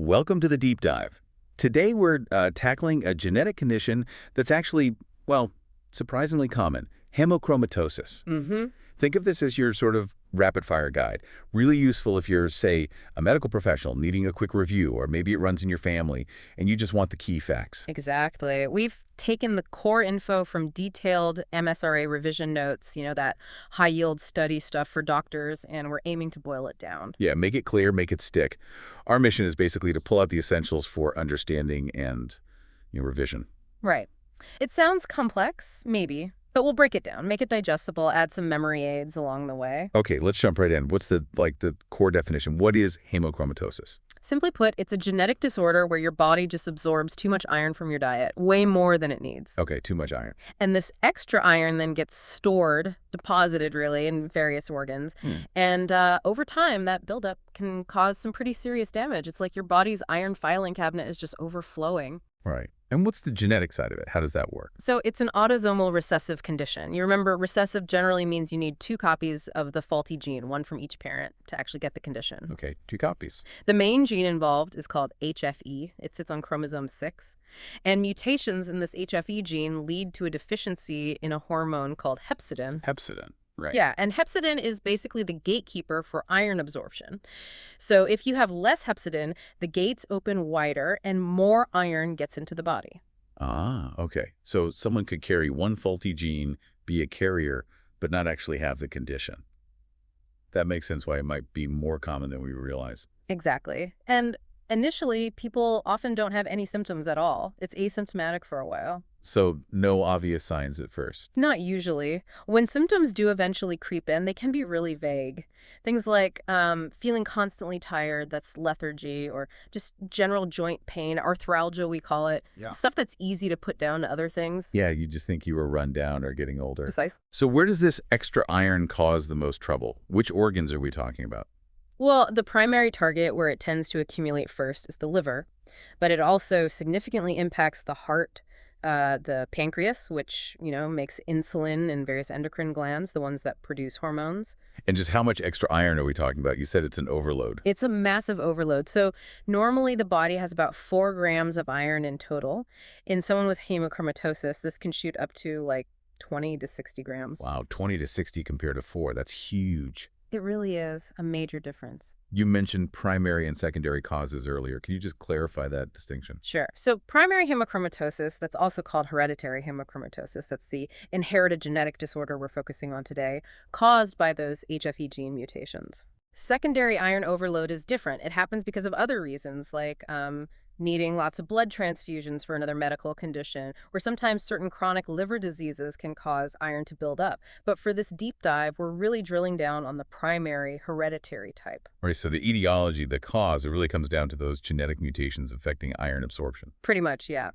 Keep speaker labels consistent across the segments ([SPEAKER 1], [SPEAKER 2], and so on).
[SPEAKER 1] Welcome to the deep dive. Today we're tackling a genetic condition that's actually, well, surprisingly common, hemochromatosis. Think of this as your sort of rapid-fire guide. Really useful if you're, say, a medical professional needing a quick review, or maybe it runs in your family and you just want the key facts.
[SPEAKER 2] Exactly. We've taken the core info from detailed MSRA revision notes, that high-yield study stuff for doctors, and we're aiming to boil it down.
[SPEAKER 1] Yeah, make it clear, make it stick. Our mission is basically to pull out the essentials for understanding and revision.
[SPEAKER 2] Right. It sounds complex, maybe, but we'll break it down, make it digestible, add some memory aids along the way.
[SPEAKER 1] Okay, let's jump right in. What's the core definition? What is hemochromatosis?
[SPEAKER 2] Simply put, it's a genetic disorder where your body just absorbs too much iron from your diet, way more than it needs.
[SPEAKER 1] Okay, too much iron.
[SPEAKER 2] And this extra iron then gets stored, deposited really, in various organs. And over time, that buildup can cause some pretty serious damage. It's like your body's iron filing cabinet is just overflowing.
[SPEAKER 1] Right. And what's the genetic side of it? How does that work?
[SPEAKER 2] So it's an autosomal recessive condition. You remember recessive generally means you need 2 copies of the faulty gene, one from each parent, to actually get the condition.
[SPEAKER 1] Okay, 2 copies.
[SPEAKER 2] The main gene involved is called HFE. It sits on chromosome 6. And mutations in this HFE gene lead to a deficiency in a hormone called hepcidin.
[SPEAKER 1] Hepcidin, right.
[SPEAKER 2] Yeah, and hepcidin is basically the gatekeeper for iron absorption. So if you have less hepcidin, the gates open wider and more iron gets into the body.
[SPEAKER 1] Ah, okay. So someone could carry one faulty gene, be a carrier, but not actually have the condition. That makes sense why it might be more common than we realize.
[SPEAKER 2] Exactly. And initially, people often don't have any symptoms at all. It's asymptomatic for a while.
[SPEAKER 1] So no obvious signs at first.
[SPEAKER 2] Not usually. When symptoms do eventually creep in, they can be really vague. Things like feeling constantly tired, that's lethargy, or just general joint pain, arthralgia we call it.
[SPEAKER 1] Yeah.
[SPEAKER 2] Stuff that's easy to put down to other things.
[SPEAKER 1] Yeah, you just think you were run down or getting older.
[SPEAKER 2] Precisely.
[SPEAKER 1] So where does this extra iron cause the most trouble? Which organs are we talking about?
[SPEAKER 2] Well, the primary target where it tends to accumulate first is the liver, but it also significantly impacts the heart, the pancreas, which, makes insulin and various endocrine glands, the ones that produce hormones.
[SPEAKER 1] And just how much extra iron are we talking about? You said it's an overload.
[SPEAKER 2] It's a massive overload. So normally the body has about 4 grams of iron in total. In someone with hemochromatosis, this can shoot up to like 20 to 60 grams.
[SPEAKER 1] Wow, 20 to 60 compared to 4. That's huge.
[SPEAKER 2] It really is a major difference.
[SPEAKER 1] You mentioned primary and secondary causes earlier. Can you just clarify that distinction?
[SPEAKER 2] Sure. So primary hemochromatosis, that's also called hereditary hemochromatosis, that's the inherited genetic disorder we're focusing on today, caused by those HFE gene mutations. Secondary iron overload is different. It happens because of other reasons, like needing lots of blood transfusions for another medical condition, or sometimes certain chronic liver diseases can cause iron to build up. But for this deep dive, we're really drilling down on the primary hereditary type.
[SPEAKER 1] Right, so the etiology, the cause, it really comes down to those genetic mutations affecting iron absorption.
[SPEAKER 2] Pretty much, yeah.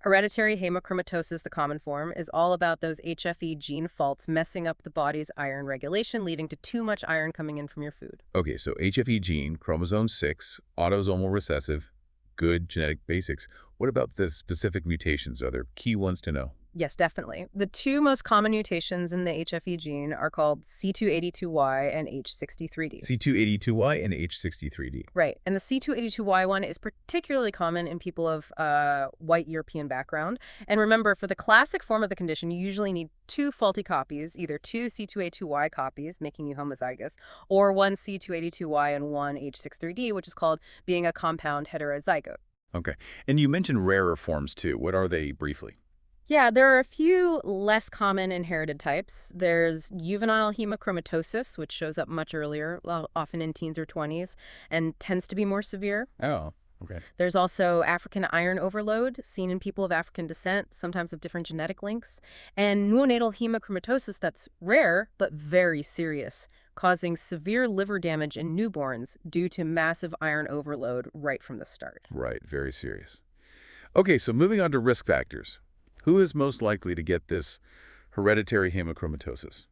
[SPEAKER 2] Hereditary haemochromatosis, the common form, is all about those HFE gene faults messing up the body's iron regulation, leading to too much iron coming in from your food.
[SPEAKER 1] Okay, so HFE gene, chromosome 6, autosomal recessive, good genetic basics. What about the specific mutations? Are there key ones to know?
[SPEAKER 2] Yes, definitely. The 2 most common mutations in the HFE gene are called C282Y and H63D.
[SPEAKER 1] C282Y and H63D.
[SPEAKER 2] Right. And the C282Y one is particularly common in people of white European background. And remember, for the classic form of the condition, you usually need 2 faulty copies, either 2 C282Y copies, making you homozygous, or 1 C282Y and 1 H63D, which is called being a compound heterozygote.
[SPEAKER 1] Okay. And you mentioned rarer forms, too. What are they, briefly?
[SPEAKER 2] Yeah, there are a few less common inherited types. There's juvenile hemochromatosis, which shows up much earlier, well, often in teens or 20s, and tends to be more severe.
[SPEAKER 1] Oh, okay.
[SPEAKER 2] There's also African iron overload, seen in people of African descent, sometimes with different genetic links, and neonatal hemochromatosis that's rare but very serious, causing severe liver damage in newborns due to massive iron overload right from the start.
[SPEAKER 1] Right, very serious. Okay, so moving on to risk factors. Who is most likely to get this hereditary hemochromatosis?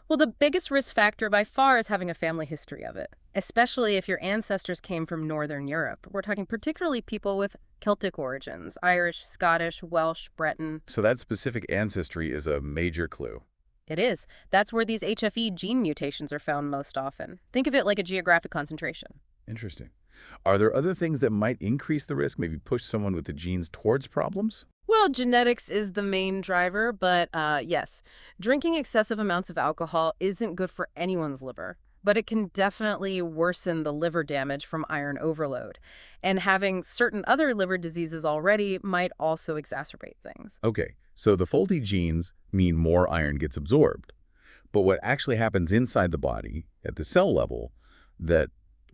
[SPEAKER 2] Well, the biggest risk factor by far is having a family history of it, especially if your ancestors came from Northern Europe. We're talking particularly people with Celtic origins, Irish, Scottish, Welsh, Breton.
[SPEAKER 1] So that specific ancestry is a major clue.
[SPEAKER 2] It is. That's where these HFE gene mutations are found most often. Think of it like a geographic concentration.
[SPEAKER 1] Interesting. Are there other things that might increase the risk, maybe push someone with the genes towards problems?
[SPEAKER 2] Well, genetics is the main driver, but yes, drinking excessive amounts of alcohol isn't good for anyone's liver, but it can definitely worsen the liver damage from iron overload. And having certain other liver diseases already might also exacerbate things.
[SPEAKER 1] Okay, so the faulty genes mean more iron gets absorbed. But what actually happens inside the body, at the cell level, that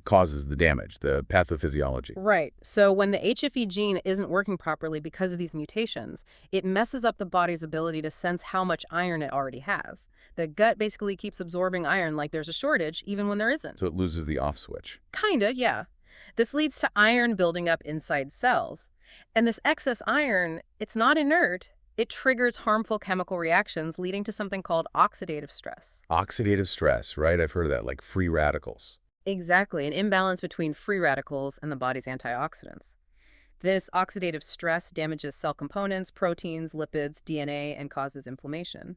[SPEAKER 1] causes the damage, the pathophysiology?
[SPEAKER 2] Right. So when the HFE gene isn't working properly because of these mutations, it messes up the body's ability to sense how much iron it already has. The gut basically keeps absorbing iron like there's a shortage, even when there isn't.
[SPEAKER 1] So it loses the off switch.
[SPEAKER 2] Kinda, yeah. This leads to iron building up inside cells. And this excess iron, it's not inert. It triggers harmful chemical reactions, leading to something called oxidative stress.
[SPEAKER 1] Oxidative stress, right? I've heard of that, like free radicals.
[SPEAKER 2] Exactly, an imbalance between free radicals and the body's antioxidants. This oxidative stress damages cell components, proteins, lipids, DNA, and causes inflammation.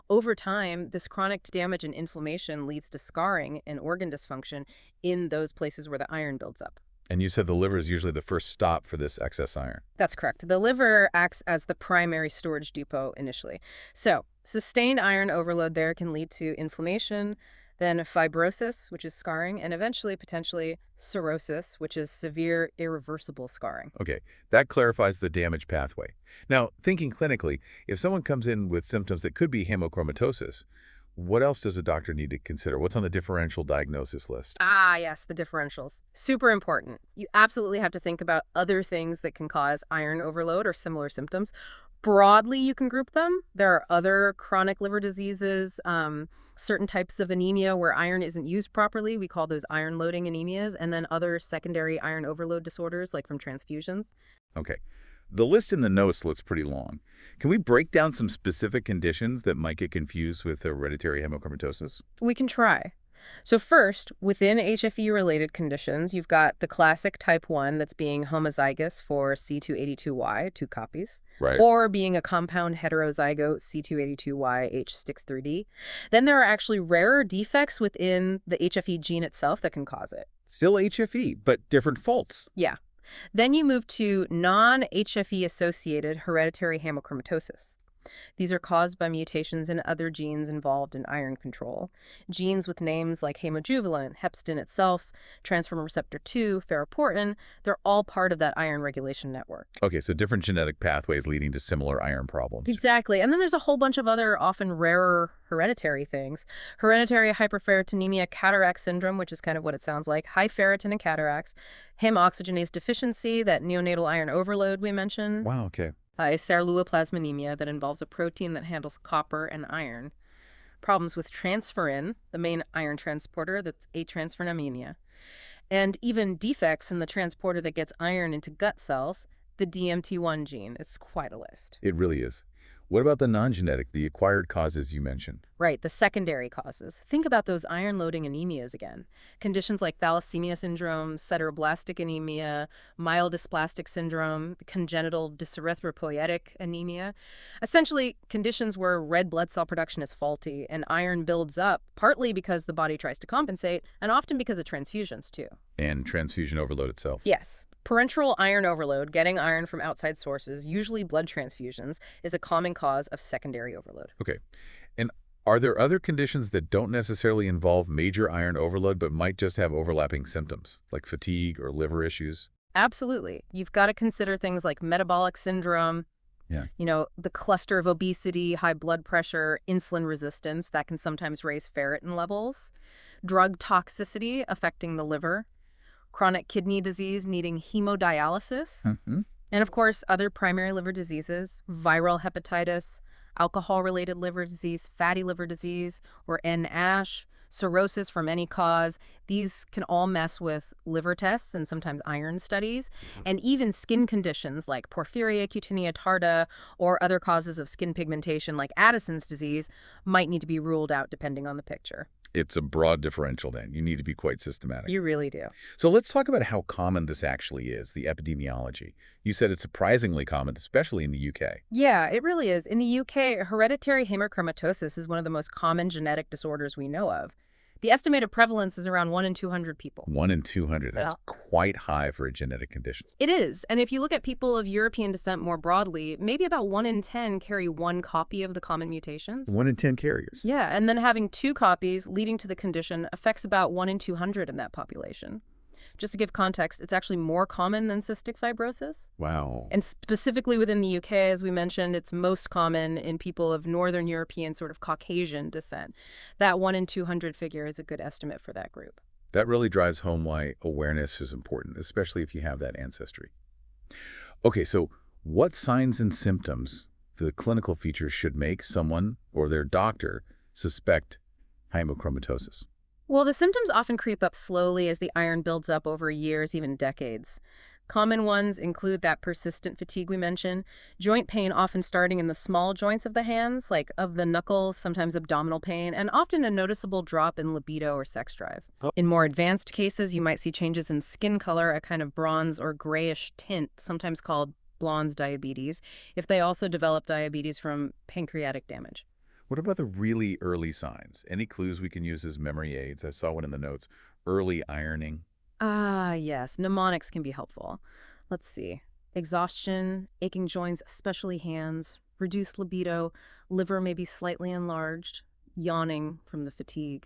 [SPEAKER 2] Over time, this chronic damage and inflammation leads to scarring and organ dysfunction in those places where the iron builds up.
[SPEAKER 1] And you said the liver is usually the first stop for this excess iron.
[SPEAKER 2] That's correct. The liver acts as the primary storage depot initially. So, sustained iron overload there can lead to inflammation, then fibrosis, which is scarring, and eventually, potentially, cirrhosis, which is severe, irreversible scarring.
[SPEAKER 1] Okay, that clarifies the damage pathway. Now, thinking clinically, if someone comes in with symptoms that could be hemochromatosis, what else does a doctor need to consider? What's on the differential diagnosis list?
[SPEAKER 2] Ah, yes, the differentials. Super important. You absolutely have to think about other things that can cause iron overload or similar symptoms. Broadly, you can group them. There are other chronic liver diseases, certain types of anemia where iron isn't used properly. We call those iron-loading anemias, and then other secondary iron overload disorders, like from transfusions.
[SPEAKER 1] Okay, the list in the notes looks pretty long. Can we break down some specific conditions that might get confused with hereditary hemochromatosis?
[SPEAKER 2] We can try. So first, within HFE-related conditions, you've got the classic type 1 that's being homozygous for C282Y, 2 copies,
[SPEAKER 1] Right.
[SPEAKER 2] or being a compound heterozygote C282Y H63D. Then there are actually rarer defects within the HFE gene itself that can cause it.
[SPEAKER 1] Still HFE, but different faults.
[SPEAKER 2] Yeah. Then you move to non-HFE-associated hereditary haemochromatosis. These are caused by mutations in other genes involved in iron control. Genes with names like hemojuvelin, hepcidin itself, transferrin receptor 2, ferroportin, they're all part of that iron regulation network.
[SPEAKER 1] Okay, so different genetic pathways leading to similar iron problems.
[SPEAKER 2] Exactly. And then there's a whole bunch of other often rarer hereditary things. Hereditary hyperferritinemia cataract syndrome, which is kind of what it sounds like, high ferritin and cataracts, hemoxygenase deficiency, that neonatal iron overload we mentioned.
[SPEAKER 1] Wow, okay.
[SPEAKER 2] Ceruloplasminemia that involves a protein that handles copper and iron. Problems with transferrin, the main iron transporter, that's atransferrinemia. And even defects in the transporter that gets iron into gut cells, the DMT1 gene. It's quite a list.
[SPEAKER 1] It really is. What about the non-genetic, the acquired causes you mentioned?
[SPEAKER 2] Right, the secondary causes. Think about those iron-loading anemias again. Conditions like thalassemia syndrome, sideroblastic anemia, myelodysplastic syndrome, congenital dyserythropoietic anemia. Essentially, conditions where red blood cell production is faulty and iron builds up, partly because the body tries to compensate, and often because of transfusions, too.
[SPEAKER 1] And transfusion overload itself.
[SPEAKER 2] Yes. Parenteral iron overload, getting iron from outside sources, usually blood transfusions, is a common cause of secondary overload.
[SPEAKER 1] Okay. And are there other conditions that don't necessarily involve major iron overload but might just have overlapping symptoms, like fatigue or liver issues?
[SPEAKER 2] Absolutely. You've got to consider things like metabolic syndrome,
[SPEAKER 1] Yeah.
[SPEAKER 2] the cluster of obesity, high blood pressure, insulin resistance that can sometimes raise ferritin levels, drug toxicity affecting the liver, chronic kidney disease needing hemodialysis, and of course, other primary liver diseases, viral hepatitis, alcohol-related liver disease, fatty liver disease, or NASH, cirrhosis from any cause. These can all mess with liver tests and sometimes iron studies, and even skin conditions like porphyria cutanea tarda or other causes of skin pigmentation like Addison's disease might need to be ruled out depending on the picture.
[SPEAKER 1] It's a broad differential then. You need to be quite systematic.
[SPEAKER 2] You really do.
[SPEAKER 1] So let's talk about how common this actually is, the epidemiology. You said it's surprisingly common, especially in the UK.
[SPEAKER 2] Yeah, it really is. In the UK, hereditary haemochromatosis is one of the most common genetic disorders we know of. The estimated prevalence is around 1 in 200 people.
[SPEAKER 1] 1 in 200. That's quite high for a genetic condition.
[SPEAKER 2] It is. And if you look at people of European descent more broadly, maybe about 1 in 10 carry one copy of the common mutations.
[SPEAKER 1] 1 in 10 carriers.
[SPEAKER 2] Yeah, and then having two copies leading to the condition affects about 1 in 200 in that population. Just to give context, it's actually more common than cystic fibrosis.
[SPEAKER 1] Wow.
[SPEAKER 2] And specifically within the UK, as we mentioned, it's most common in people of Northern European sort of Caucasian descent. That 1 in 200 figure is a good estimate for that group.
[SPEAKER 1] That really drives home why awareness is important, especially if you have that ancestry. Okay, so what signs and symptoms, the clinical features, should make someone or their doctor suspect hemochromatosis?
[SPEAKER 2] Well, the symptoms often creep up slowly as the iron builds up over years, even decades. Common ones include that persistent fatigue we mentioned, joint pain often starting in the small joints of the hands, like of the knuckles, sometimes abdominal pain, and often a noticeable drop in libido or sex drive. In more advanced cases, you might see changes in skin color, a kind of bronze or grayish tint, sometimes called Blonde's diabetes, if they also develop diabetes from pancreatic damage.
[SPEAKER 1] What about the really early signs? Any clues we can use as memory aids? I saw one in the notes. Early ironing.
[SPEAKER 2] Ah, yes. Mnemonics can be helpful. Let's see. Exhaustion, aching joints, especially hands, reduced libido, liver may be slightly enlarged, yawning from the fatigue,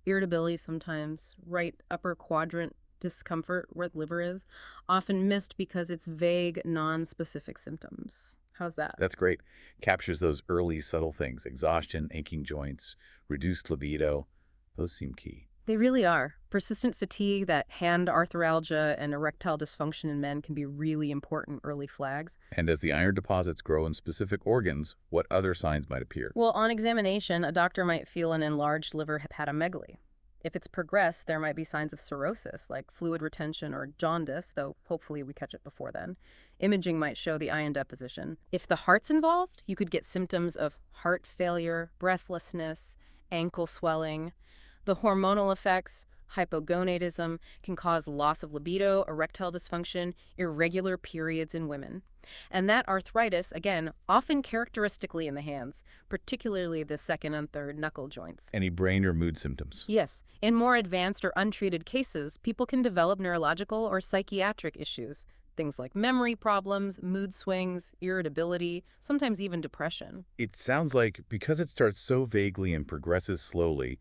[SPEAKER 2] irritability sometimes, right upper quadrant discomfort where the liver is, often missed because it's vague, non-specific symptoms. How's that?
[SPEAKER 1] That's great. Captures those early subtle things. Exhaustion, aching joints, reduced libido. Those seem key.
[SPEAKER 2] They really are. Persistent fatigue, that hand arthralgia, and erectile dysfunction in men can be really important early flags.
[SPEAKER 1] And as the iron deposits grow in specific organs, what other signs might appear?
[SPEAKER 2] Well, on examination, a doctor might feel an enlarged liver hepatomegaly. If it's progressed, there might be signs of cirrhosis, like fluid retention or jaundice, though hopefully we catch it before then. Imaging might show the iron deposition. If the heart's involved, you could get symptoms of heart failure, breathlessness, ankle swelling. The hormonal effects, hypogonadism, can cause loss of libido, erectile dysfunction, irregular periods in women. And that arthritis, again, often characteristically in the hands, particularly the second and third knuckle joints.
[SPEAKER 1] Any brain or mood symptoms?
[SPEAKER 2] Yes. In more advanced or untreated cases, people can develop neurological or psychiatric issues. Things like memory problems, mood swings, irritability, sometimes even depression.
[SPEAKER 1] It sounds like because it starts so vaguely and progresses slowly,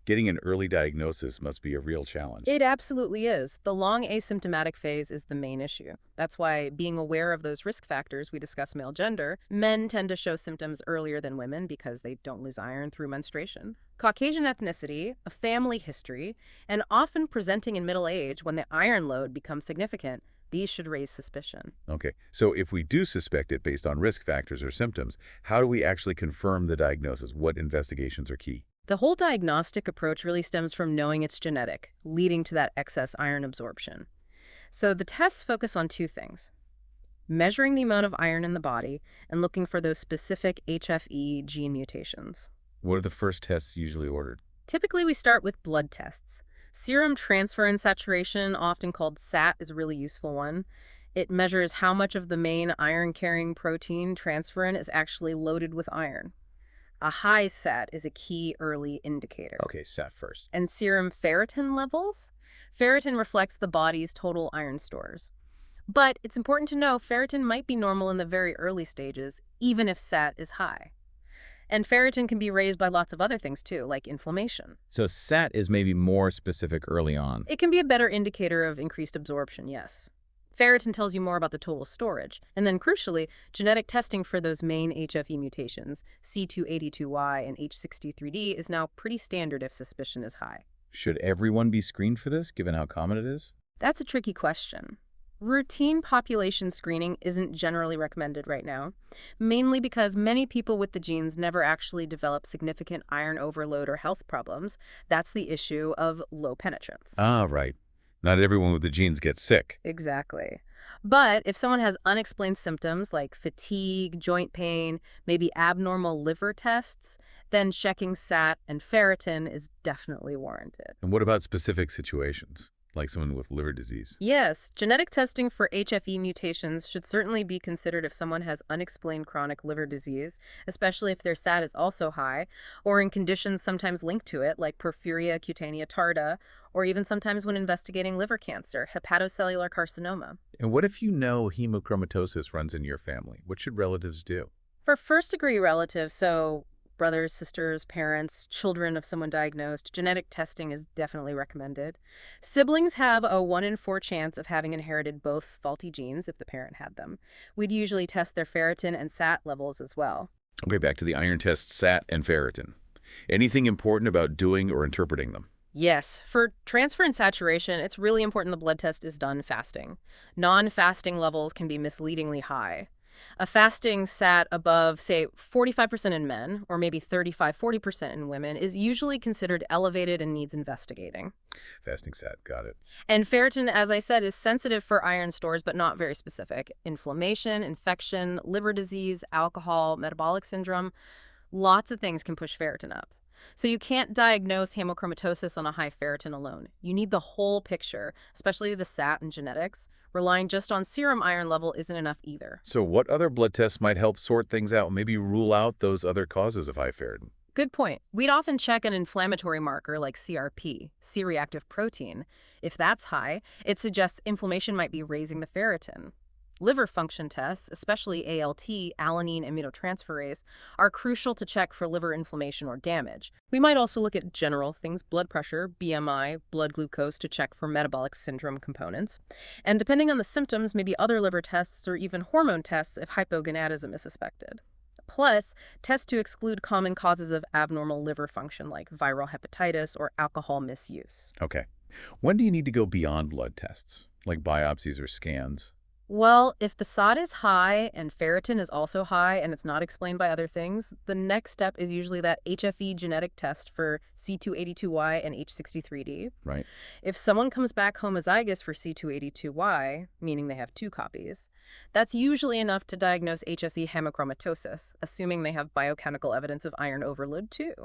[SPEAKER 1] getting an early diagnosis must be a real challenge.
[SPEAKER 2] It absolutely is. The long asymptomatic phase is the main issue. That's why being aware of those risk factors we discuss male gender, men tend to show symptoms earlier than women because they don't lose iron through menstruation. Caucasian ethnicity, a family history, and often presenting in middle age when the iron load becomes significant, these should raise suspicion.
[SPEAKER 1] Okay, so if we do suspect it based on risk factors or symptoms, how do we actually confirm the diagnosis? What investigations are key?
[SPEAKER 2] The whole diagnostic approach really stems from knowing it's genetic, leading to that excess iron absorption. So the tests focus on two things: measuring the amount of iron in the body and looking for those specific HFE gene mutations.
[SPEAKER 1] What are the first tests usually ordered?
[SPEAKER 2] Typically, we start with blood tests. Serum transferrin saturation, often called SAT, is a really useful one. It measures how much of the main iron-carrying protein, transferrin, is actually loaded with iron. A high SAT is a key early indicator.
[SPEAKER 1] Okay, SAT first.
[SPEAKER 2] And serum ferritin levels? Ferritin reflects the body's total iron stores. But it's important to know ferritin might be normal in the very early stages, even if SAT is high. And ferritin can be raised by lots of other things too, like inflammation.
[SPEAKER 3] So SAT is maybe more specific early on.
[SPEAKER 2] It can be a better indicator of increased absorption, yes. Ferritin tells you more about the total storage. And then crucially, genetic testing for those main HFE mutations, C282Y and H63D, is now pretty standard if suspicion is high.
[SPEAKER 1] Should everyone be screened for this, given how common it is?
[SPEAKER 2] That's a tricky question. Routine population screening isn't generally recommended right now, mainly because many people with the genes never actually develop significant iron overload or health problems. That's the issue of low penetrance.
[SPEAKER 1] Ah, right. Not everyone with the genes gets sick.
[SPEAKER 2] Exactly. But if someone has unexplained symptoms like fatigue, joint pain, maybe abnormal liver tests, then checking SAT and ferritin is definitely warranted.
[SPEAKER 1] And what about specific situations? like someone with liver disease.
[SPEAKER 2] Yes, genetic testing for HFE mutations should certainly be considered if someone has unexplained chronic liver disease, especially if their SAT is also high, or in conditions sometimes linked to it, like porphyria cutanea tarda, or even sometimes when investigating liver cancer, hepatocellular carcinoma.
[SPEAKER 1] And what if you know hemochromatosis runs in your family? What should relatives do?
[SPEAKER 2] For first-degree relatives, so brothers, sisters, parents, children of someone diagnosed, genetic testing is definitely recommended. Siblings have a 1 in 4 chance of having inherited both faulty genes if the parent had them. We'd usually test their ferritin and SAT levels as well.
[SPEAKER 1] Okay, back to the iron tests, SAT and ferritin. Anything important about doing or interpreting them?
[SPEAKER 2] Yes, for transfer and saturation, it's really important the blood test is done fasting. Non-fasting levels can be misleadingly high. A fasting SAT above, say, 45% in men, or maybe 35–40% in women, is usually considered elevated and needs investigating.
[SPEAKER 1] Fasting SAT, got it.
[SPEAKER 2] And ferritin, as I said, is sensitive for iron stores, but not very specific. Inflammation, infection, liver disease, alcohol, metabolic syndrome, lots of things can push ferritin up. So you can't diagnose hemochromatosis on a high ferritin alone. You need the whole picture, especially the SAT and genetics. Relying just on serum iron level isn't enough either.
[SPEAKER 1] So what other blood tests might help sort things out, maybe rule out those other causes of high ferritin?
[SPEAKER 2] Good point. We'd often check an inflammatory marker like CRP, C-reactive protein. If that's high, it suggests inflammation might be raising the ferritin. Liver function tests, especially ALT, alanine aminotransferase, are crucial to check for liver inflammation or damage. We might also look at general things, blood pressure, BMI, blood glucose to check for metabolic syndrome components. And depending on the symptoms, maybe other liver tests or even hormone tests if hypogonadism is suspected. Plus, tests to exclude common causes of abnormal liver function like viral hepatitis or alcohol misuse.
[SPEAKER 1] Okay. When do you need to go beyond blood tests, like biopsies or scans?
[SPEAKER 2] Well, if the SOT is high and ferritin is also high and it's not explained by other things, the next step is usually that HFE genetic test for C282Y and H63D.
[SPEAKER 1] Right.
[SPEAKER 2] If someone comes back homozygous for C282Y, meaning they have 2 copies, that's usually enough to diagnose HFE haemochromatosis, assuming they have biochemical evidence of iron overload too.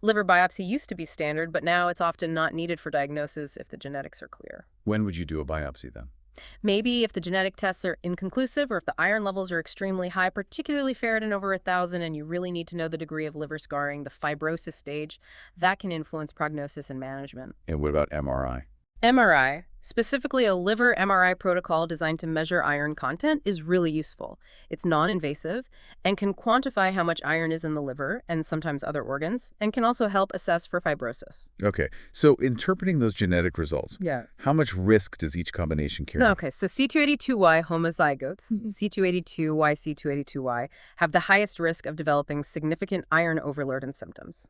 [SPEAKER 2] Liver biopsy used to be standard, but now it's often not needed for diagnosis if the genetics are clear.
[SPEAKER 1] When would you do a biopsy then?
[SPEAKER 2] Maybe if the genetic tests are inconclusive or if the iron levels are extremely high, particularly ferritin over 1,000, and you really need to know the degree of liver scarring, the fibrosis stage, that can influence prognosis and management.
[SPEAKER 1] And what about MRI?
[SPEAKER 2] MRI, specifically a liver MRI protocol designed to measure iron content, is really useful. It's non-invasive and can quantify how much iron is in the liver and sometimes other organs, and can also help assess for fibrosis.
[SPEAKER 1] Okay, so interpreting those genetic results,
[SPEAKER 2] Yeah.
[SPEAKER 1] how much risk does each combination carry?
[SPEAKER 2] Okay, so C282Y homozygotes, C282Y, C282Y, have the highest risk of developing significant iron overload and symptoms.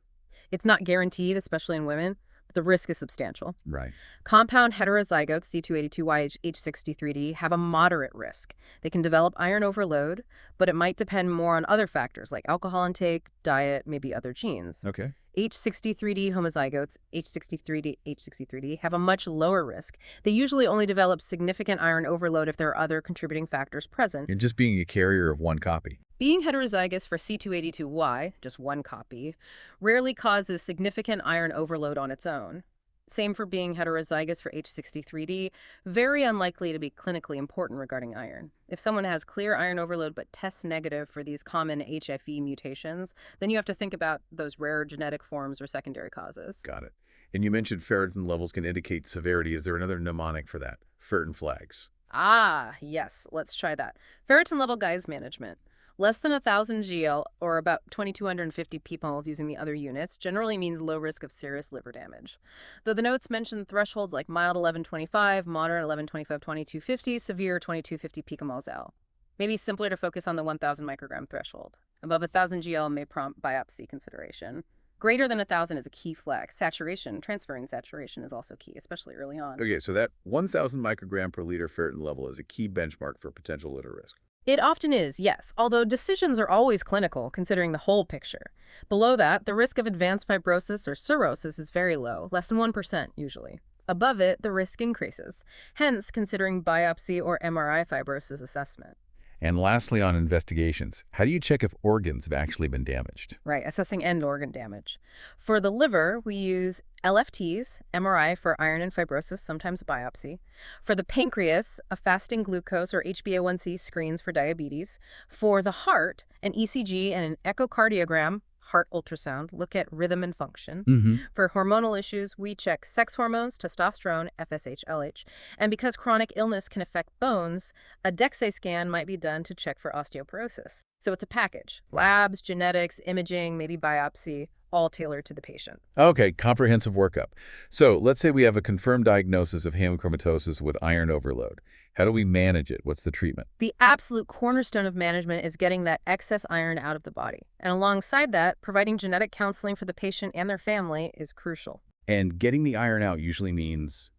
[SPEAKER 2] It's not guaranteed, especially in women, but the risk is substantial.
[SPEAKER 1] Right.
[SPEAKER 2] Compound heterozygotes, C282Y, H63D, have a moderate risk. They can develop iron overload, but it might depend more on other factors like alcohol intake, diet, maybe other genes.
[SPEAKER 1] Okay.
[SPEAKER 2] H63D homozygotes, H63D, have a much lower risk. They usually only develop significant iron overload if there are other contributing factors present.
[SPEAKER 1] You're just being a carrier of one copy.
[SPEAKER 2] Being heterozygous for C282Y, just one copy, rarely causes significant iron overload on its own. Same for being heterozygous for H63D, very unlikely to be clinically important regarding iron. If someone has clear iron overload but tests negative for these common HFE mutations, then you have to think about those rare genetic forms or secondary causes.
[SPEAKER 1] Got it. And you mentioned ferritin levels can indicate severity. Is there another mnemonic for that? Ferritin flags.
[SPEAKER 2] Ah, yes, let's try that. Ferritin level guise management. Less than 1,000 GL, or about 2,250 pmols using the other units, generally means low risk of serious liver damage. Though the notes mention thresholds like mild 1125, moderate 1125, 2250, severe 2250 picomoles L. Maybe simpler to focus on the 1,000 microgram threshold. Above 1,000 GL may prompt biopsy consideration. Greater than 1,000 is a key flag. Saturation, transferring saturation is also key, especially early on.
[SPEAKER 1] Okay, so that 1,000 microgram per liter ferritin level is a key benchmark for potential liver risk.
[SPEAKER 2] It often is, yes, although decisions are always clinical, considering the whole picture. Below that, the risk of advanced fibrosis or cirrhosis is very low, less than 1% usually. Above it, the risk increases, hence considering biopsy or MRI fibrosis assessment.
[SPEAKER 1] And lastly, on investigations, how do you check if organs have actually been damaged?
[SPEAKER 2] Right, assessing end organ damage. For the liver, we use LFTs, MRI for iron and fibrosis, sometimes biopsy. For the pancreas, a fasting glucose or HbA1c screens for diabetes. For the heart, an ECG and an echocardiogram, heart ultrasound, look at rhythm and function.
[SPEAKER 1] Mm-hmm.
[SPEAKER 2] For hormonal issues, we check sex hormones, testosterone, FSH, LH. And because chronic illness can affect bones, a DEXA scan might be done to check for osteoporosis. So it's a package. Labs, genetics, imaging, maybe biopsy, all tailored to the patient.
[SPEAKER 1] Okay, comprehensive workup. So let's say we have a confirmed diagnosis of hemochromatosis with iron overload. How do we manage it? What's the treatment?
[SPEAKER 2] The absolute cornerstone of management is getting that excess iron out of the body. And alongside that, providing genetic counseling for the patient and their family is crucial.
[SPEAKER 1] And getting the iron out usually means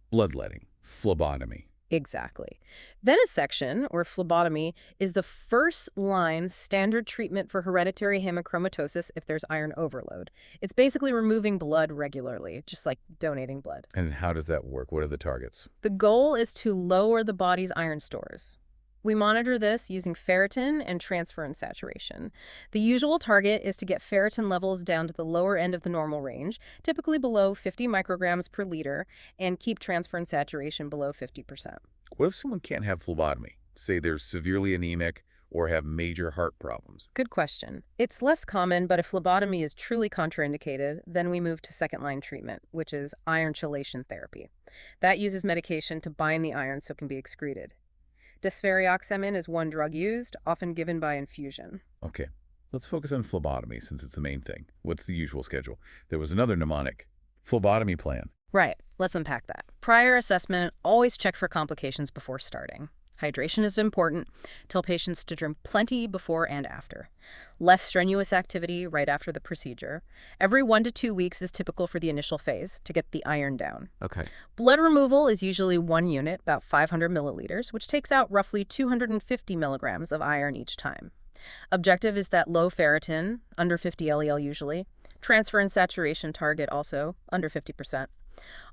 [SPEAKER 1] bloodletting, phlebotomy.
[SPEAKER 2] Exactly. Venesection, or phlebotomy, is the first-line standard treatment for hereditary hemochromatosis if there's iron overload. It's basically removing blood regularly, just like donating blood.
[SPEAKER 1] And how does that work? What are the targets?
[SPEAKER 2] The goal is to lower the body's iron stores. We monitor this using ferritin and transferrin saturation. The usual target is to get ferritin levels down to the lower end of the normal range, typically below 50 micrograms per liter, and keep transferrin saturation below 50%.
[SPEAKER 1] What if someone can't have phlebotomy? Say they're severely anemic or have major heart problems.
[SPEAKER 2] Good question. It's less common, but if phlebotomy is truly contraindicated, then we move to second-line treatment, which is iron chelation therapy. That uses medication to bind the iron so it can be excreted. Desferrioxamine is one drug used, often given by infusion.
[SPEAKER 1] Okay, let's focus on phlebotomy since it's the main thing. What's the usual schedule? There was another mnemonic, phlebotomy plan.
[SPEAKER 2] Right, let's unpack that. Prior assessment, always check for complications before starting. Hydration is important. Tell patients to drink plenty before and after. Less strenuous activity right after the procedure. Every 1 to 2 weeks is typical for the initial phase to get the iron down.
[SPEAKER 1] Okay.
[SPEAKER 2] Blood removal is usually 1 unit, about 500 milliliters, which takes out roughly 250 milligrams of iron each time. Objective is that low ferritin, under 50 LEL usually. Transferrin saturation target also, under 50%.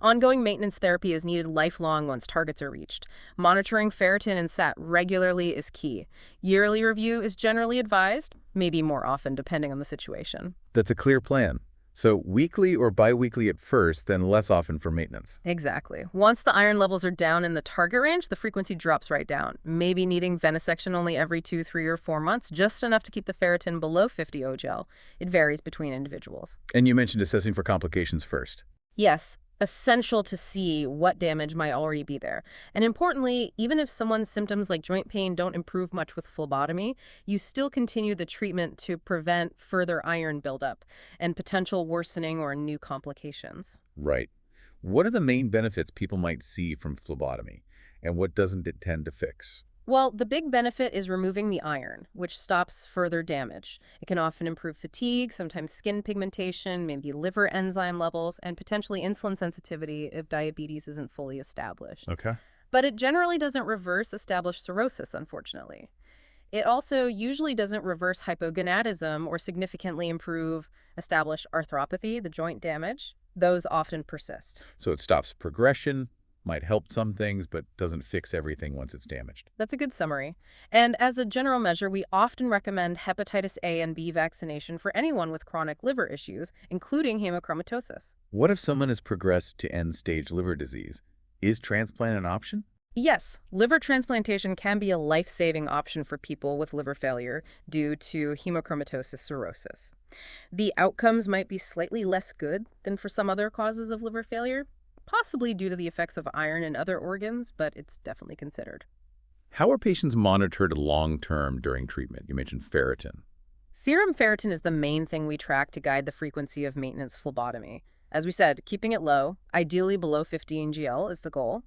[SPEAKER 2] Ongoing maintenance therapy is needed lifelong once targets are reached. Monitoring ferritin and sat regularly is key. Yearly review is generally advised, maybe more often depending on the situation.
[SPEAKER 1] That's a clear plan. So weekly or biweekly at first, then less often for maintenance.
[SPEAKER 2] Exactly. Once the iron levels are down in the target range, the frequency drops right down, maybe needing venesection only every 2, 3, or 4 months, just enough to keep the ferritin below 50 OGL. It varies between individuals.
[SPEAKER 1] And you mentioned assessing for complications first.
[SPEAKER 2] Yes. Essential to see what damage might already be there. And importantly, even if someone's symptoms like joint pain don't improve much with phlebotomy, you still continue the treatment to prevent further iron buildup and potential worsening or new complications.
[SPEAKER 1] Right. What are the main benefits people might see from phlebotomy, and what doesn't it tend to fix?
[SPEAKER 2] Well, the big benefit is removing the iron, which stops further damage. It can often improve fatigue, sometimes skin pigmentation, maybe liver enzyme levels, and potentially insulin sensitivity if diabetes isn't fully established.
[SPEAKER 1] Okay.
[SPEAKER 2] But it generally doesn't reverse established cirrhosis, unfortunately. It also usually doesn't reverse hypogonadism or significantly improve established arthropathy, the joint damage. Those often persist.
[SPEAKER 1] So it stops progression, might help some things, but doesn't fix everything once it's damaged.
[SPEAKER 2] That's a good summary. And as a general measure, we often recommend hepatitis A and B vaccination for anyone with chronic liver issues, including hemochromatosis.
[SPEAKER 1] What if someone has progressed to end-stage liver disease? Is transplant an option?
[SPEAKER 2] Yes, liver transplantation can be a life-saving option for people with liver failure due to hemochromatosis cirrhosis. The outcomes might be slightly less good than for some other causes of liver failure, possibly due to the effects of iron in other organs, but it's definitely considered.
[SPEAKER 1] How are patients monitored long-term during treatment? You mentioned ferritin.
[SPEAKER 2] Serum ferritin is the main thing we track to guide the frequency of maintenance phlebotomy. As we said, keeping it low, ideally below 50 NGL, is the goal.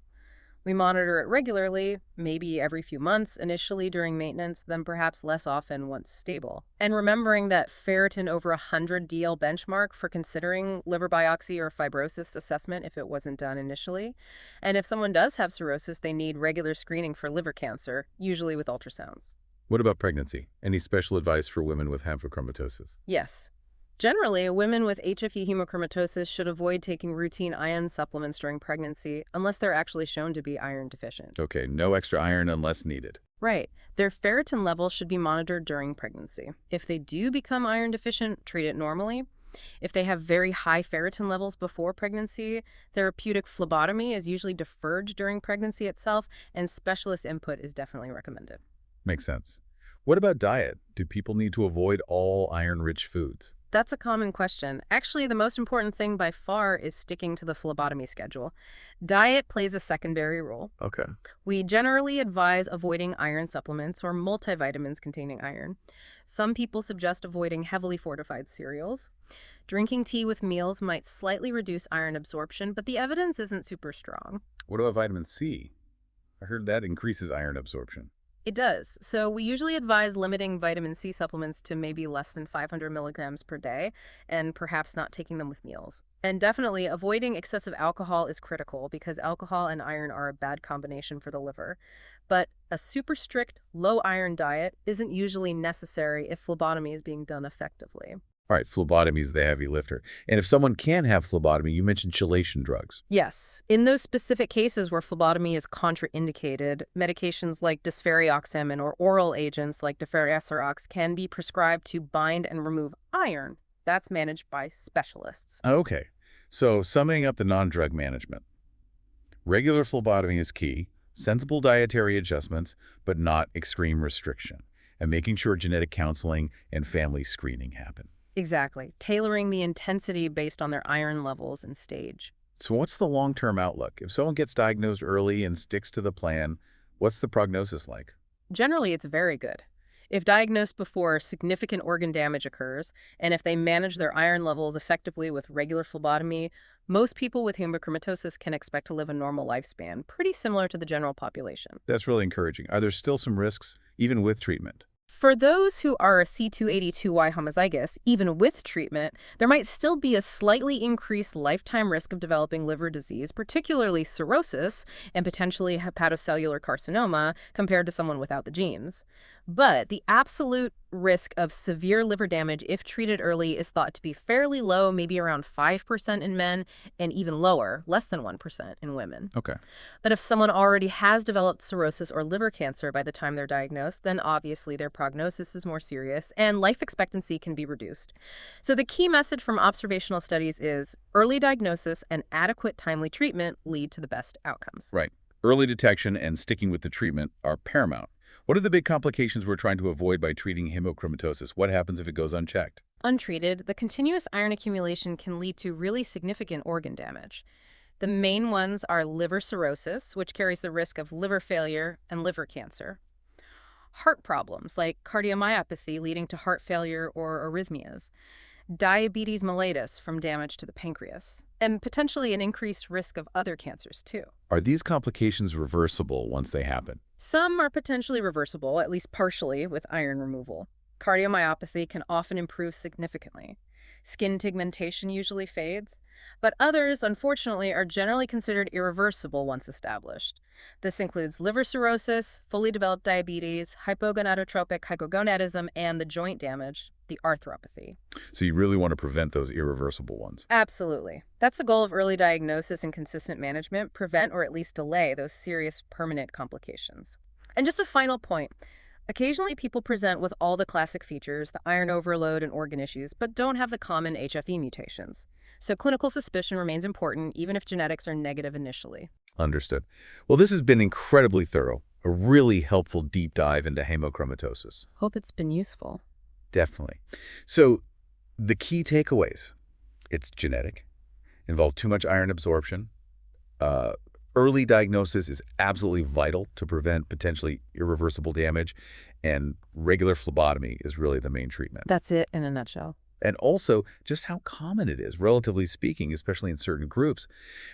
[SPEAKER 2] We monitor it regularly, maybe every few months initially during maintenance, then perhaps less often once stable. And remembering that ferritin over 100 DL benchmark for considering liver biopsy or fibrosis assessment if it wasn't done initially. And if someone does have cirrhosis, they need regular screening for liver cancer, usually with ultrasounds.
[SPEAKER 1] What about pregnancy? Any special advice for women with hemochromatosis?
[SPEAKER 2] Yes. Generally, women with HFE hemochromatosis should avoid taking routine iron supplements during pregnancy unless they're actually shown to be iron deficient.
[SPEAKER 1] Okay, no extra iron unless needed.
[SPEAKER 2] Right. Their ferritin levels should be monitored during pregnancy. If they do become iron deficient, treat it normally. If they have very high ferritin levels before pregnancy, therapeutic phlebotomy is usually deferred during pregnancy itself, and specialist input is definitely recommended.
[SPEAKER 1] Makes sense. What about diet? Do people need to avoid all iron-rich foods?
[SPEAKER 2] That's a common question. Actually, the most important thing by far is sticking to the phlebotomy schedule. Diet plays a secondary role.
[SPEAKER 1] Okay.
[SPEAKER 2] We generally advise avoiding iron supplements or multivitamins containing iron. Some people suggest avoiding heavily fortified cereals. Drinking tea with meals might slightly reduce iron absorption, but the evidence isn't super strong.
[SPEAKER 1] What about vitamin C? I heard that increases iron absorption.
[SPEAKER 2] It does. So we usually advise limiting vitamin C supplements to maybe less than 500 milligrams per day and perhaps not taking them with meals. And definitely avoiding excessive alcohol is critical because alcohol and iron are a bad combination for the liver. But a super strict low iron diet isn't usually necessary if phlebotomy is being done effectively.
[SPEAKER 1] All right, phlebotomy is the heavy lifter. And if someone can have phlebotomy, you mentioned chelation drugs.
[SPEAKER 2] Yes. In those specific cases where phlebotomy is contraindicated, medications like desferrioxamine or oral agents like desferrioxam can be prescribed to bind and remove iron. That's managed by specialists.
[SPEAKER 1] Okay, so summing up the non-drug management. Regular phlebotomy is key, sensible dietary adjustments, but not extreme restriction, and making sure genetic counseling and family screening happen.
[SPEAKER 2] Exactly. Tailoring the intensity based on their iron levels and stage.
[SPEAKER 1] So what's the long-term outlook? If someone gets diagnosed early and sticks to the plan, what's the prognosis like?
[SPEAKER 2] Generally, it's very good. If diagnosed before significant organ damage occurs, and if they manage their iron levels effectively with regular phlebotomy, most people with hemochromatosis can expect to live a normal lifespan, pretty similar to the general population.
[SPEAKER 1] That's really encouraging. Are there still some risks, even with treatment?
[SPEAKER 2] For those who are a C282Y homozygous, even with treatment, there might still be a slightly increased lifetime risk of developing liver disease, particularly cirrhosis and potentially hepatocellular carcinoma compared to someone without the genes. But the absolute risk of severe liver damage if treated early is thought to be fairly low, maybe around 5% in men, and even lower, less than 1% in women.
[SPEAKER 1] Okay.
[SPEAKER 2] But if someone already has developed cirrhosis or liver cancer by the time they're diagnosed, then obviously their prognosis is more serious and life expectancy can be reduced. So the key message from observational studies is early diagnosis and adequate timely treatment lead to the best outcomes.
[SPEAKER 1] Right. Early detection and sticking with the treatment are paramount. What are the big complications we're trying to avoid by treating hemochromatosis? What happens if it goes unchecked?
[SPEAKER 2] Untreated, the continuous iron accumulation can lead to really significant organ damage. The main ones are liver cirrhosis, which carries the risk of liver failure and liver cancer. Heart problems like cardiomyopathy leading to heart failure or arrhythmias. Diabetes mellitus from damage to the pancreas. And potentially an increased risk of other cancers too.
[SPEAKER 1] Are these complications reversible once they happen?
[SPEAKER 2] Some are potentially reversible, at least partially, with iron removal. Cardiomyopathy can often improve significantly. Skin pigmentation usually fades, but others, unfortunately, are generally considered irreversible once established. This includes liver cirrhosis, fully developed diabetes, hypogonadotropic hypogonadism, and the joint damage, the arthropathy.
[SPEAKER 1] So you really want to prevent those irreversible ones.
[SPEAKER 2] Absolutely. That's the goal of early diagnosis and consistent management, prevent or at least delay those serious permanent complications. And just a final point. Occasionally, people present with all the classic features, the iron overload and organ issues, but don't have the common HFE mutations. So clinical suspicion remains important, even if genetics are negative initially.
[SPEAKER 1] Understood. Well, this has been incredibly thorough, a really helpful deep dive into hemochromatosis.
[SPEAKER 2] Hope it's been useful.
[SPEAKER 1] Definitely. So the key takeaways, it's genetic, involve too much iron absorption. Early diagnosis is absolutely vital to prevent potentially irreversible damage, and regular phlebotomy is really the main treatment.
[SPEAKER 2] That's it in a nutshell.
[SPEAKER 1] And also just how common it is, relatively speaking, especially in certain groups,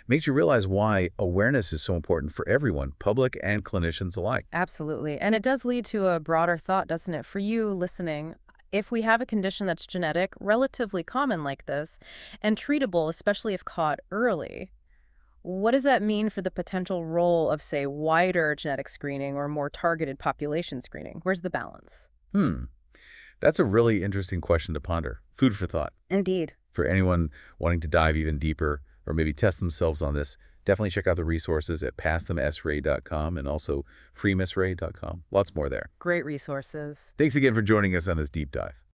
[SPEAKER 1] makes you realize why awareness is so important for everyone, public and clinicians alike.
[SPEAKER 2] Absolutely. And it does lead to a broader thought, doesn't it? For you listening, if we have a condition that's genetic, relatively common like this, and treatable, especially if caught early, what does that mean for the potential role of, say, wider genetic screening or more targeted population screening? Where's the balance?
[SPEAKER 1] That's a really interesting question to ponder. Food for thought.
[SPEAKER 2] Indeed.
[SPEAKER 1] For anyone wanting to dive even deeper, or maybe test themselves on this, definitely check out the resources at pathomsra.com and also freemsra.com. Lots more there.
[SPEAKER 2] Great resources.
[SPEAKER 1] Thanks again for joining us on this deep dive.